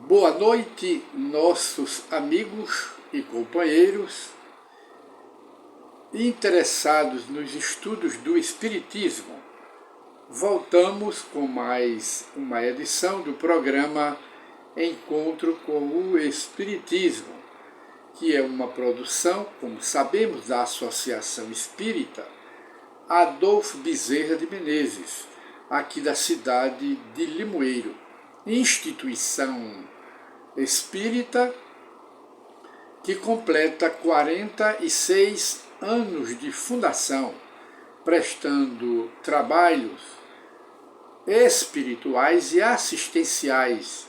Boa noite, nossos amigos e companheiros interessados nos estudos do Espiritismo. Voltamos com mais uma edição do programa Encontro com o Espiritismo, que é uma produção, como sabemos, da Associação Espírita Adolfo Bezerra de Menezes, aqui da cidade de Limoeiro, instituição espírita que completa 46 anos de fundação, prestando trabalhos espirituais e assistenciais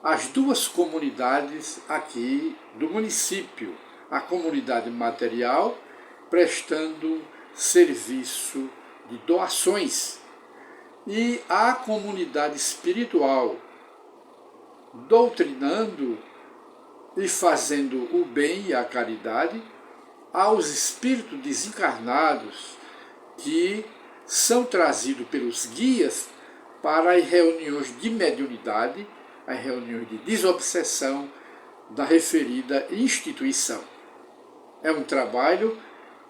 às duas comunidades aqui do município, a comunidade material, prestando serviço de doações, e a comunidade espiritual, doutrinando e fazendo o bem e a caridade aos espíritos desencarnados que são trazidos pelos guias para as reuniões de mediunidade, as reuniões de desobsessão da referida instituição. É um trabalho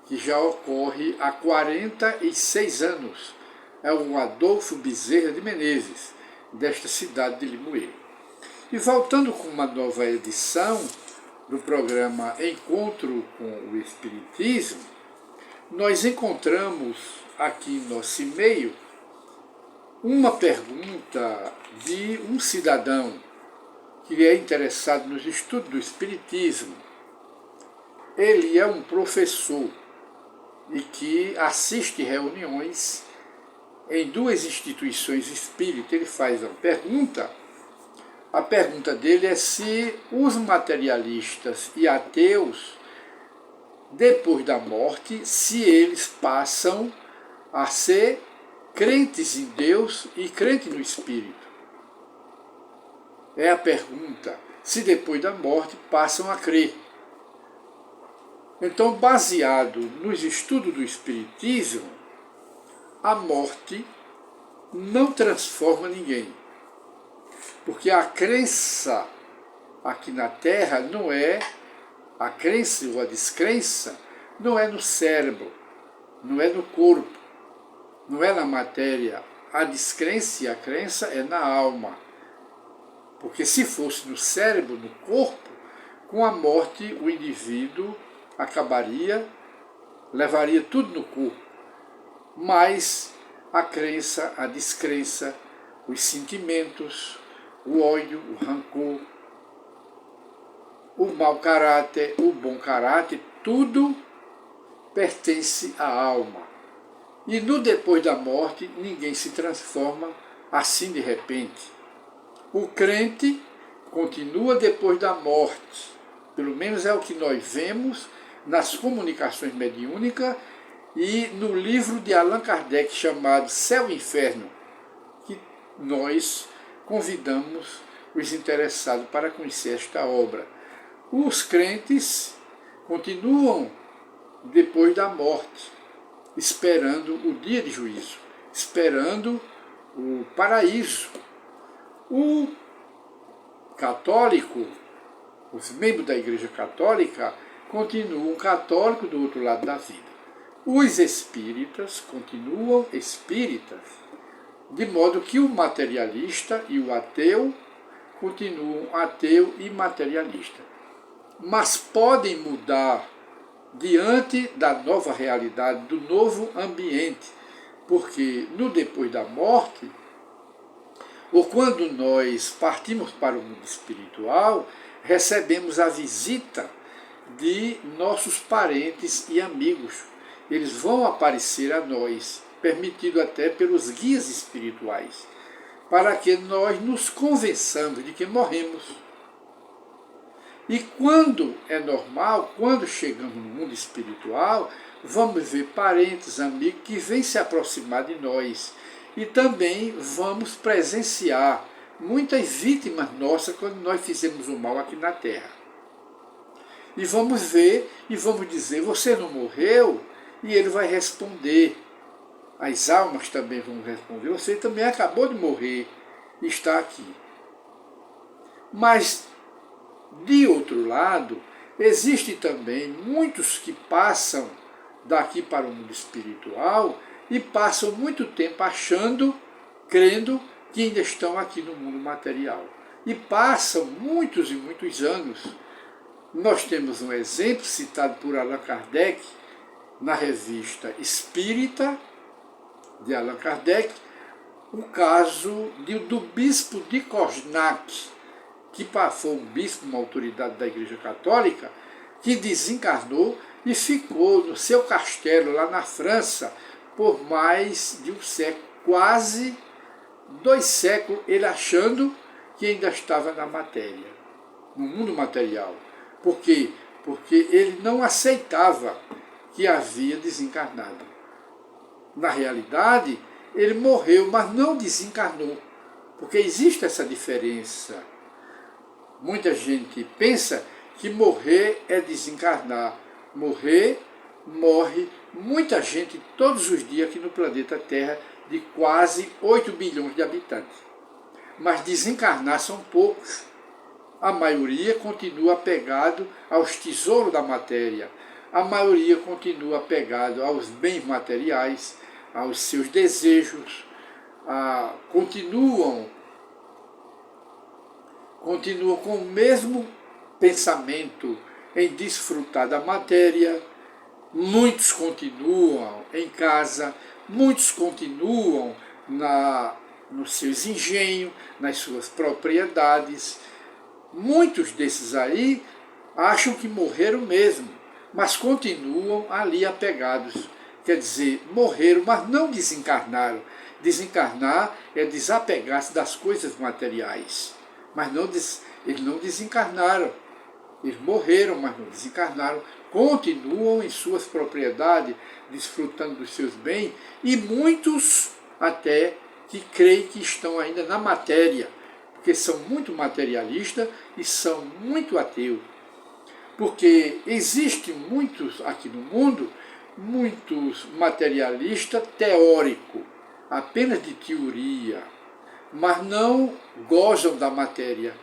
que já ocorre há 46 anos. É o Adolfo Bezerra de Menezes, desta cidade de Limoeiro. E voltando com uma nova edição do programa Encontro com o Espiritismo, nós encontramos aqui em nosso e-mail uma pergunta de um cidadão que é interessado nos estudos do Espiritismo. Ele é um professor e que assiste reuniões em duas instituições espíritas. Ele faz uma pergunta. A pergunta dele é se os materialistas e ateus, depois da morte, se eles passam a ser crentes em Deus e crentes no Espírito. É a pergunta, se depois da morte passam a crer. Então, baseado nos estudos do Espiritismo, a morte não transforma ninguém. Porque a crença aqui na Terra não é, a crença ou a descrença, não é no cérebro, não é no corpo, não é na matéria. A descrença e a crença é na alma. Porque se fosse no cérebro, no corpo, com a morte o indivíduo acabaria, levaria tudo no corpo. Mas a crença, a descrença, os sentimentos, o ódio, o rancor, o mau caráter, o bom caráter, tudo pertence à alma. E no depois da morte, ninguém se transforma assim de repente. O crente continua depois da morte. Pelo menos é o que nós vemos nas comunicações mediúnicas e no livro de Allan Kardec chamado Céu e Inferno, que nós convidamos os interessados para conhecer esta obra. Os crentes continuam depois da morte, esperando o dia de juízo, esperando o paraíso. O católico, os membros da Igreja Católica, continuam católicos do outro lado da vida. Os espíritas continuam espíritas, de modo que o materialista e o ateu continuam ateu e materialista. Mas podem mudar diante da nova realidade, do novo ambiente, porque no depois da morte, ou quando nós partimos para o mundo espiritual, recebemos a visita de nossos parentes e amigos. Eles vão aparecer a nós, permitido até pelos guias espirituais, para que nós nos convençamos de que morremos. E quando é normal, quando chegamos no mundo espiritual, vamos ver parentes, amigos que vêm se aproximar de nós. E também vamos presenciar muitas vítimas nossas quando nós fizemos o mal aqui na Terra. E vamos ver e vamos dizer, você não morreu? E ele vai responder. As almas também vão responder, você também acabou de morrer e está aqui. Mas, de outro lado, existe também muitos que passam daqui para o mundo espiritual e passam muito tempo achando, crendo que ainda estão aqui no mundo material. E passam muitos e muitos anos. Nós temos um exemplo citado por Allan Kardec na revista Espírita, de Allan Kardec, o caso do bispo de Cognac, que foi um bispo, uma autoridade da Igreja Católica, que desencarnou e ficou no seu castelo lá na França por mais de um século, quase 2 séculos, ele achando que ainda estava na matéria, no mundo material. Por quê? Porque ele não aceitava que havia desencarnado. Na realidade, ele morreu, mas não desencarnou, porque existe essa diferença. Muita gente pensa que morrer é desencarnar. Morrer, morre muita gente todos os dias aqui no planeta Terra, de quase 8 bilhões de habitantes. Mas desencarnar são poucos. A maioria continua apegado aos tesouros da matéria. A maioria continua apegado aos bens materiais, aos seus desejos, continuam com o mesmo pensamento em desfrutar da matéria. Muitos continuam em casa, muitos continuam nos seus engenhos, nas suas propriedades. Muitos desses aí acham que morreram mesmo, mas continuam ali apegados. Quer dizer, morreram, mas não desencarnaram. Desencarnar é desapegar-se das coisas materiais. Mas eles não desencarnaram. Eles morreram, mas não desencarnaram. Continuam em suas propriedades, desfrutando dos seus bens, e muitos até que creem que estão ainda na matéria, porque são muito materialistas e são muito ateus. Porque existem muitos aqui no mundo, muitos materialistas teóricos, apenas de teoria, mas não gozam da matéria,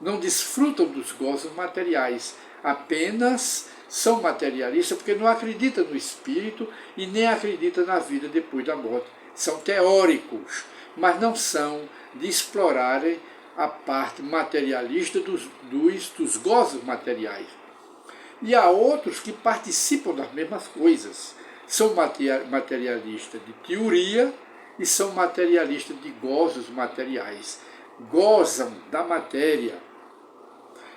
não desfrutam dos gozos materiais, apenas são materialistas porque não acreditam no espírito e nem acreditam na vida depois da morte. São teóricos, mas não são de explorarem a parte materialista dos gozos materiais. E há outros que participam das mesmas coisas. São materialistas de teoria e são materialistas de gozos materiais. Gozam da matéria.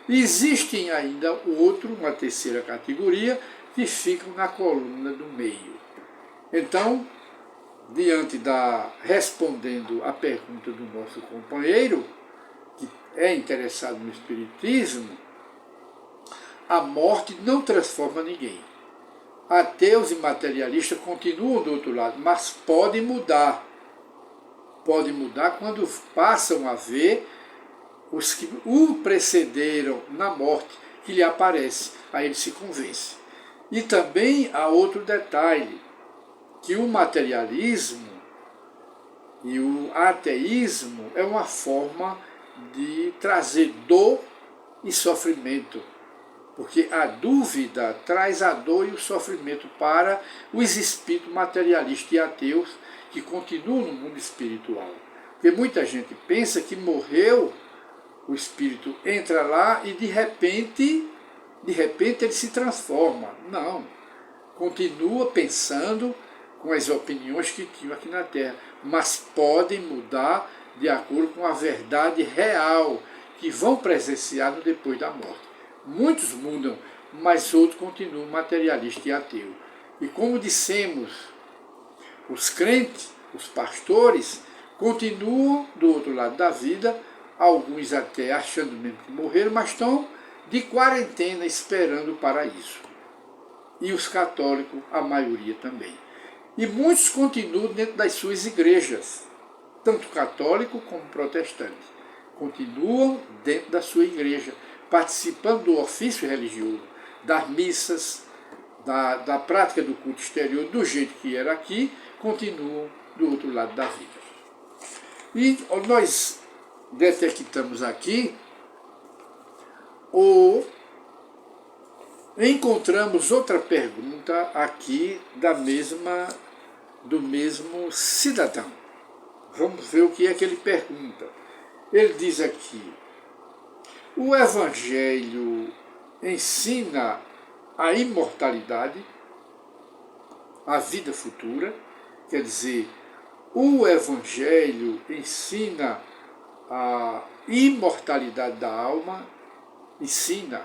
E existem ainda uma terceira categoria, que ficam na coluna do meio. Então, respondendo à pergunta do nosso companheiro, que é interessado no espiritismo, a morte não transforma ninguém. Ateus e materialistas continuam do outro lado, mas podem mudar. Podem mudar quando passam a ver os que o precederam na morte, que lhe aparece, aí ele se convence. E também há outro detalhe, que o materialismo e o ateísmo é uma forma de trazer dor e sofrimento, porque a dúvida traz a dor e o sofrimento para os espíritos materialistas e ateus que continuam no mundo espiritual. Porque muita gente pensa que morreu, o espírito entra lá e de repente ele se transforma. Não. Continua pensando com as opiniões que tinha aqui na Terra, mas podem mudar de acordo com a verdade real que vão presenciar no depois da morte. Muitos mudam, mas outros continuam materialistas e ateus. E como dissemos, os crentes, os pastores, continuam do outro lado da vida, alguns até achando mesmo que morreram, mas estão de quarentena esperando o paraíso. E os católicos, a maioria também. E muitos continuam dentro das suas igrejas, tanto católico como protestante. Continuam dentro da sua igreja, participando do ofício religioso, das missas, da prática do culto exterior, do jeito que era aqui, continuam do outro lado da vida. E nós detectamos aqui Ou encontramos outra pergunta aqui do mesmo cidadão. Vamos ver o que é que ele pergunta. Ele diz aqui: o Evangelho ensina a imortalidade, a vida futura, quer dizer, o Evangelho ensina a imortalidade da alma, ensina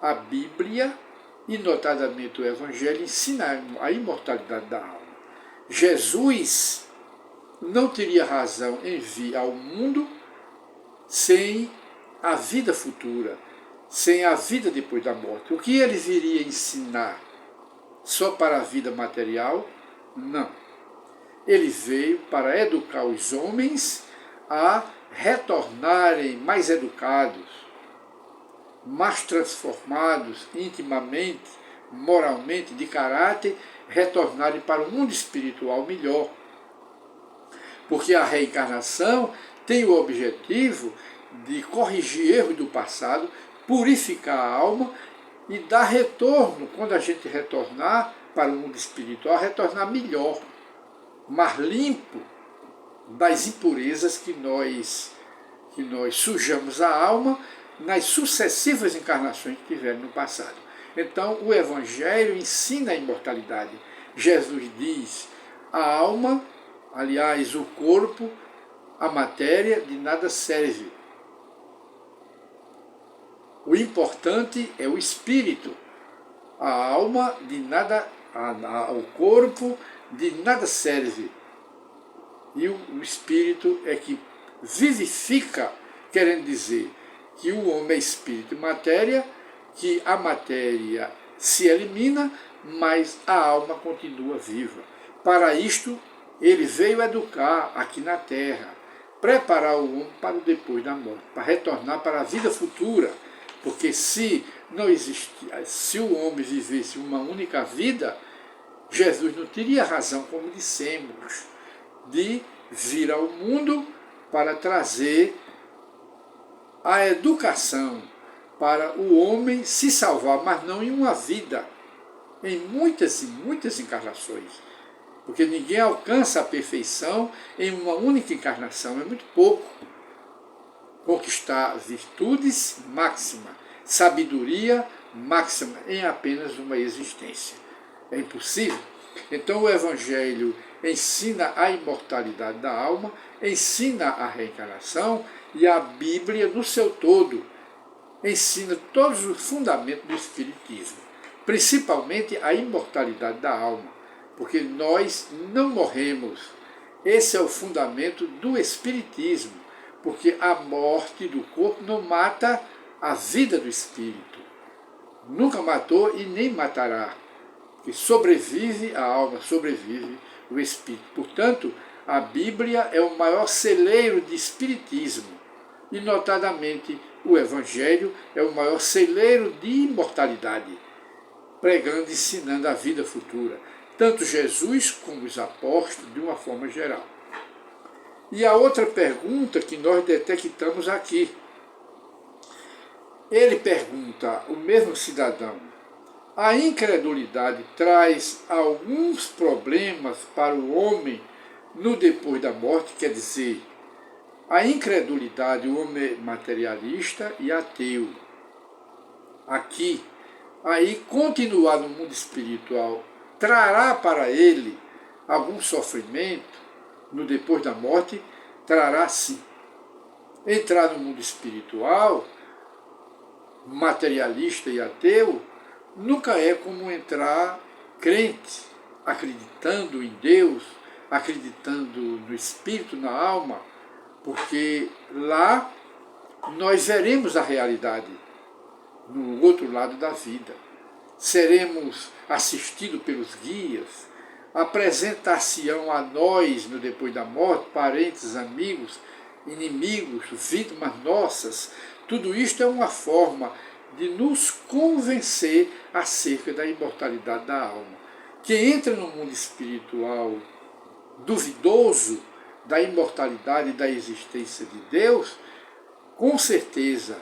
a Bíblia, e notadamente o Evangelho ensina a imortalidade da alma. Jesus não teria razão em vir ao mundo sem a vida futura, sem a vida depois da morte. O que ele viria ensinar só para a vida material? Não. Ele veio para educar os homens a retornarem mais educados, mais transformados intimamente, moralmente, de caráter, retornarem para o mundo espiritual melhor. Porque a reencarnação tem o objetivo de corrigir erros do passado, purificar a alma e dar retorno, quando a gente retornar para o mundo espiritual, retornar melhor, mais limpo das impurezas que nós sujamos a alma nas sucessivas encarnações que tiveram no passado. Então, o Evangelho ensina a imortalidade. Jesus diz: a alma, aliás, o corpo, a matéria, de nada serve. O importante é o espírito. A alma, de nada, o corpo, de nada serve. E o espírito é que vivifica, querendo dizer que o homem é espírito e matéria, que a matéria se elimina, mas a alma continua viva. Para isto, ele veio educar aqui na Terra, preparar o homem para o depois da morte, para retornar para a vida futura. Porque se o homem vivesse uma única vida, Jesus não teria razão, como dissemos, de vir ao mundo para trazer a educação para o homem se salvar, mas não em uma vida, em muitas e muitas encarnações. Porque ninguém alcança a perfeição em uma única encarnação, é muito pouco. Conquistar virtudes máxima, sabedoria máxima em apenas uma existência. É impossível. Então o Evangelho ensina a imortalidade da alma, ensina a reencarnação, e a Bíblia, no seu todo, ensina todos os fundamentos do Espiritismo, principalmente a imortalidade da alma, porque nós não morremos. Esse é o fundamento do Espiritismo, porque a morte do corpo não mata a vida do espírito. Nunca matou e nem matará. Que sobrevive a alma, sobrevive o espírito. Portanto, a Bíblia é o maior celeiro de espiritismo. E, notadamente, o Evangelho é o maior celeiro de imortalidade, pregando e ensinando a vida futura. Tanto Jesus como os apóstolos, de uma forma geral. E a outra pergunta que nós detectamos aqui. Ele pergunta, o mesmo cidadão: a incredulidade traz alguns problemas para o homem no depois da morte? Quer dizer, a incredulidade, o homem materialista e ateu. Aqui, aí continuar no mundo espiritual trará para ele algum sofrimento no depois da morte? Trará sim. Entrar no mundo espiritual, materialista e ateu, nunca é como entrar crente, acreditando em Deus, acreditando no Espírito, na alma, porque lá nós veremos a realidade no outro lado da vida. Seremos assistidos pelos guias, apresentar-se-ão a nós no depois da morte, parentes, amigos, inimigos, vítimas nossas. Tudo isto é uma forma de nos convencer acerca da imortalidade da alma. Quem entra no mundo espiritual duvidoso da imortalidade e da existência de Deus, com certeza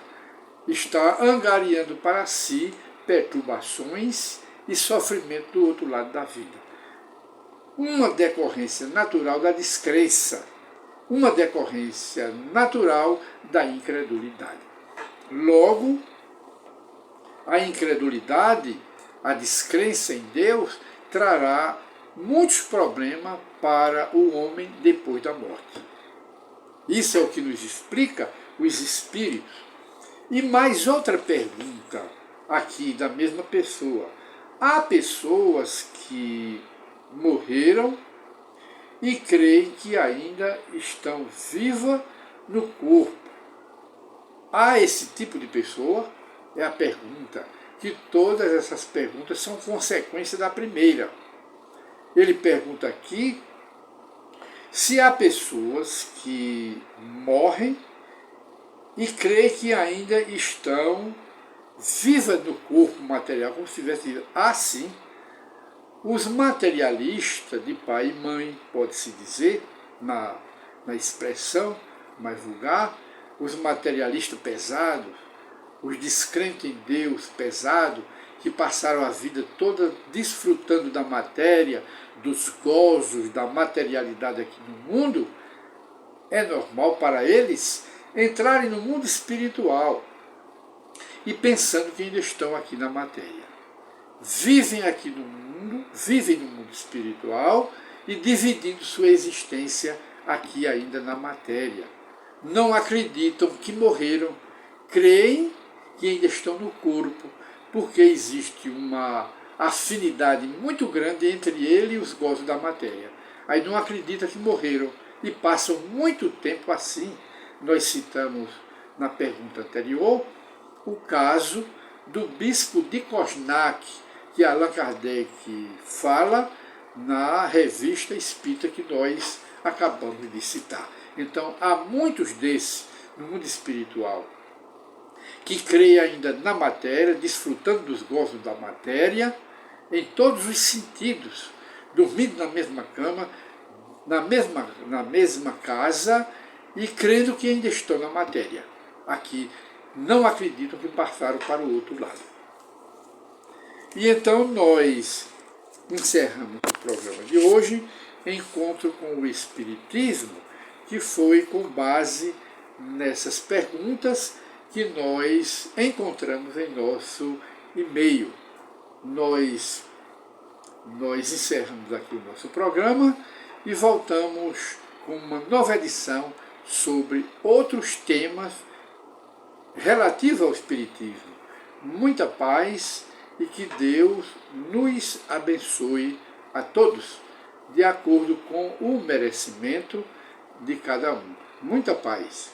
está angariando para si perturbações e sofrimento do outro lado da vida. Uma decorrência natural da descrença, uma decorrência natural da incredulidade. Logo, a incredulidade, a descrença em Deus, trará muitos problemas para o homem depois da morte. Isso é o que nos explica os espíritos. E mais outra pergunta aqui da mesma pessoa. Há pessoas que morreram e creem que ainda estão vivas no corpo. Há esse tipo de pessoa? É a pergunta. Que todas essas perguntas são consequência da primeira. Ele pergunta aqui se há pessoas que morrem e creem que ainda estão vivas no corpo material, como se tivesse vivo. Assim, os materialistas de pai e mãe, pode-se dizer, na expressão mais vulgar, os materialistas pesados, os descrentes em Deus pesados, que passaram a vida toda desfrutando da matéria, dos gozos, da materialidade aqui no mundo, é normal para eles entrarem no mundo espiritual e pensando que ainda estão aqui na matéria. Vivem aqui no mundo, vivem no mundo espiritual e dividindo sua existência aqui ainda na matéria. Não acreditam que morreram, creem que ainda estão no corpo, porque existe uma afinidade muito grande entre ele e os gozos da matéria. Aí não acreditam que morreram e passam muito tempo assim. Nós citamos na pergunta anterior o caso do bispo de Kosnak, que Allan Kardec fala na revista Espírita que nós acabamos de citar. Então, há muitos desses no mundo espiritual que creem ainda na matéria, desfrutando dos gozos da matéria, em todos os sentidos, dormindo na mesma cama, na mesma casa e crendo que ainda estão na matéria. Aqui não acreditam que passaram para o outro lado. E então nós encerramos o programa de hoje, encontro com o Espiritismo, que foi com base nessas perguntas que nós encontramos em nosso e-mail. Nós encerramos aqui o nosso programa e voltamos com uma nova edição sobre outros temas relativos ao Espiritismo. Muita paz e que Deus nos abençoe a todos, de acordo com o merecimento de cada um. Muita paz.